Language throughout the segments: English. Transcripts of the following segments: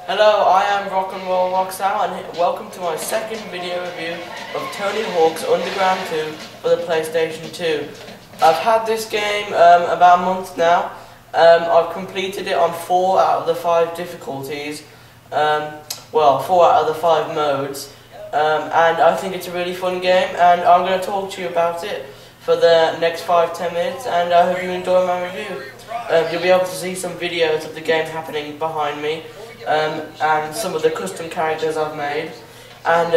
Hello, I am Rock and Roll Rockstar, and welcome to my second video review of Tony Hawk's Underground 2 for the PlayStation 2. I've had this game about a month now. I've completed it on 4 out of the 5 difficulties, well, 4 out of the 5 modes, and I think it's a really fun game, and I'm going to talk to you about it for the next 5-10 minutes, and I hope you enjoy my review. You'll be able to see some videos of the game happening behind me, and some of the custom characters I've made, and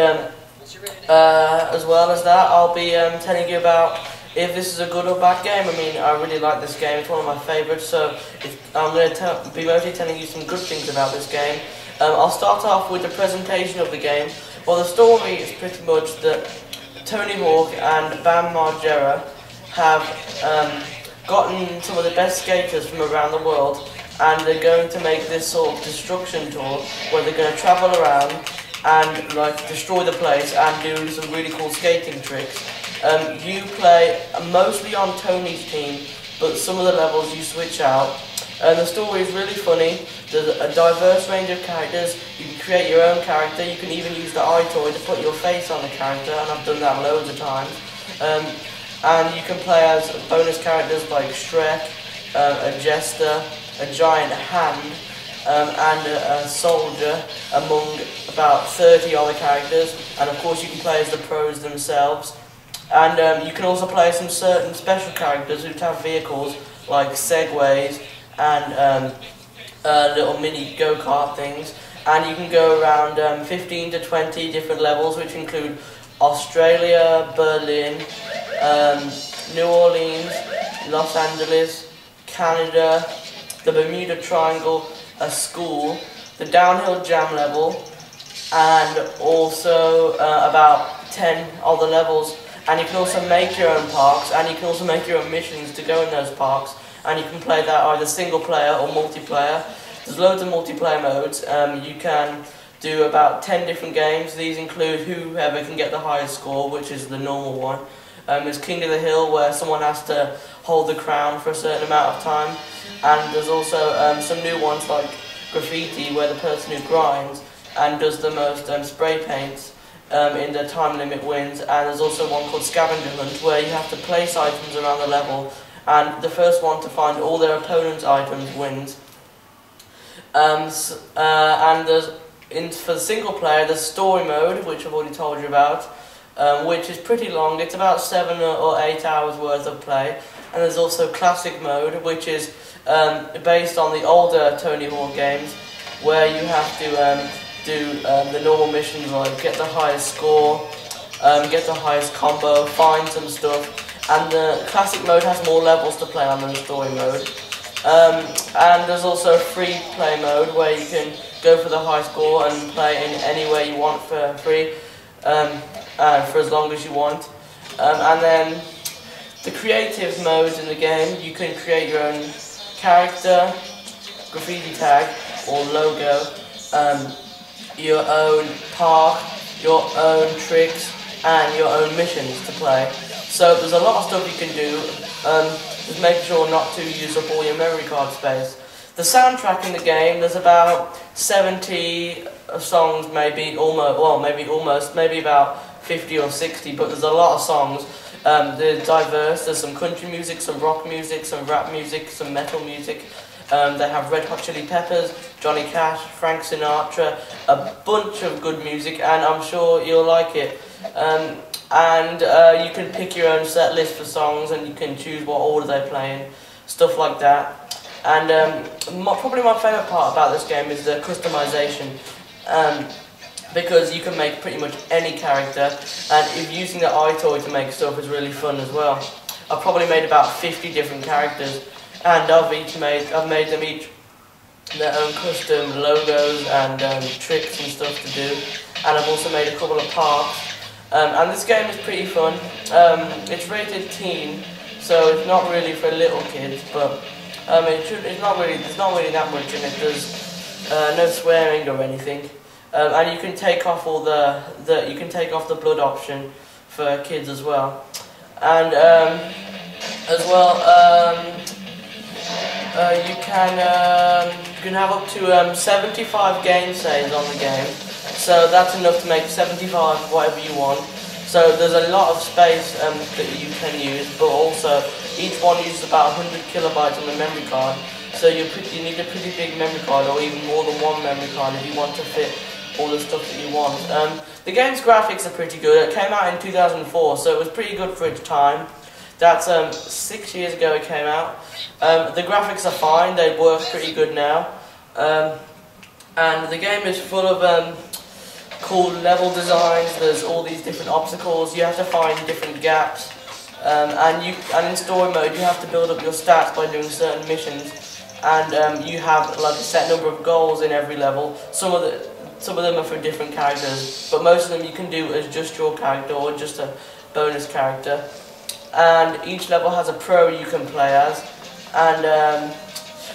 as well as that, I'll be telling you about if this is a good or bad game. I mean, I really like this game, it's one of my favourites, so I'm going to be mostly telling you some good things about this game. I'll start off with the presentation of the game. Well, the story is pretty much that Tony Hawk and Bam Margera have gotten some of the best skaters from around the world, and they're going to make this sort of destruction tour where they're going to travel around and like destroy the place and do some really cool skating tricks. You play mostly on Tony's team, but some of the levels you switch out. And the story is really funny. There's a diverse range of characters. You can create your own character. You can even use the eye toy to put your face on the character, and I've done that loads of times. And you can play as bonus characters like Shrek, a jester, a giant hand, and a soldier, among about 30 other characters. And of course you can play as the pros themselves. And you can also play some certain special characters who have vehicles like segways and little mini go-kart things. And you can go around 15 to 20 different levels, which include Australia, Berlin, New Orleans, Los Angeles, Canada, the Bermuda Triangle, a school, the downhill jam level, and also about 10 other levels. And you can also make your own parks, and you can also make your own missions to go in those parks, and you can play that either single player or multiplayer. There's loads of multiplayer modes. You can do about 10 different games. These include whoever can get the highest score, which is the normal one. There's King of the Hill, where someone has to hold the crown for a certain amount of time. And there's also some new ones like graffiti, where the person who grinds and does the most spray paints in the time limit wins. And there's also one called Scavenger Hunt, where you have to place items around the level, and the first one to find all their opponent's items wins. And there's, for the single player, there's story mode, which I've already told you about, which is pretty long. It's about 7 or 8 hours worth of play. And there's also classic mode, which is based on the older Tony Hawk games, where you have to do the normal missions like get the highest score, get the highest combo, find some stuff. And the classic mode has more levels to play on than the story mode. And there's also a free play mode, where you can go for the high score and play in any way you want for free, for as long as you want. And then the creative modes in the game, you can create your own character, graffiti tag or logo, your own park, your own tricks, and your own missions to play. So there's a lot of stuff you can do. Just make sure not to use up all your memory card space. The soundtrack in the game, there's about 70 songs, maybe about 50 or 60, but there's a lot of songs. They're diverse. There's some country music, some rock music, some rap music, some metal music. They have Red Hot Chili Peppers, Johnny Cash, Frank Sinatra, a bunch of good music, and I'm sure you'll like it. You can pick your own set list for songs, and you can choose what order they play in, stuff like that. And probably my favourite part about this game is the customization, because you can make pretty much any character, and if using the eye toy to make stuff is really fun as well. I've probably made about 50 different characters, and I've made them each their own custom logos and tricks and stuff to do. And I've also made a couple of parks. And this game is pretty fun. It's rated teen, so it's not really for little kids, but there's not really that much in it. There's no swearing or anything, and you can take off all the blood option for kids as well. And you can You can have up to 75 game saves on the game, so that's enough to make 75 whatever you want. So there's a lot of space that you can use, but also each one uses about 100 kilobytes on the memory card. So you need a pretty big memory card, or even more than one memory card if you want to fit all the stuff that you want. The game's graphics are pretty good. It came out in 2004, so it was pretty good for its time. That's 6 years ago it came out. The graphics are fine, they work pretty good now. And the game is full of cool level designs. There's all these different obstacles. You have to find different gaps. And in story mode you have to build up your stats by doing certain missions. And you have like a set number of goals in every level. Some of them are for different characters, but most of them you can do as just your character or just a bonus character. And each level has a pro you can play as, and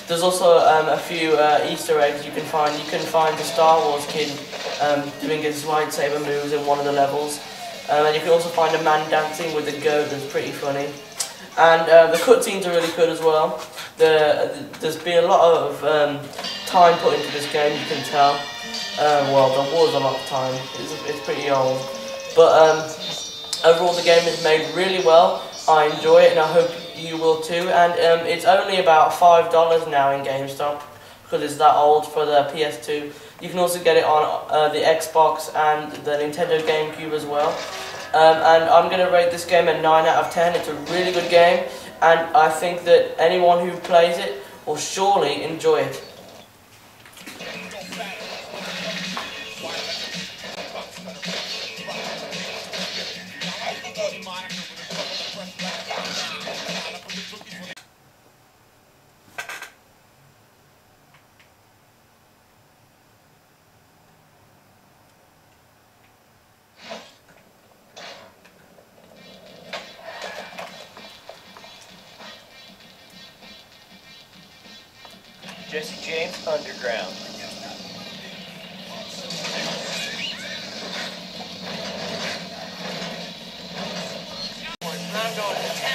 there's also a few Easter eggs you can find. You can find the Star Wars kid doing his lightsaber moves in one of the levels, and you can also find a man dancing with a goat that's pretty funny. And the cutscenes are really good as well. There's been a lot of time put into this game, you can tell. Well, there was a lot of time. It's pretty old, but overall the game is made really well. I enjoy it and I hope you will too. And it's only about $5 now in GameStop because it's that old for the PS2. You can also get it on the Xbox and the Nintendo GameCube as well. And I'm going to rate this game a 9 out of 10. It's a really good game, and I think that anyone who plays it will surely enjoy it. Jesse James Underground. I'm going to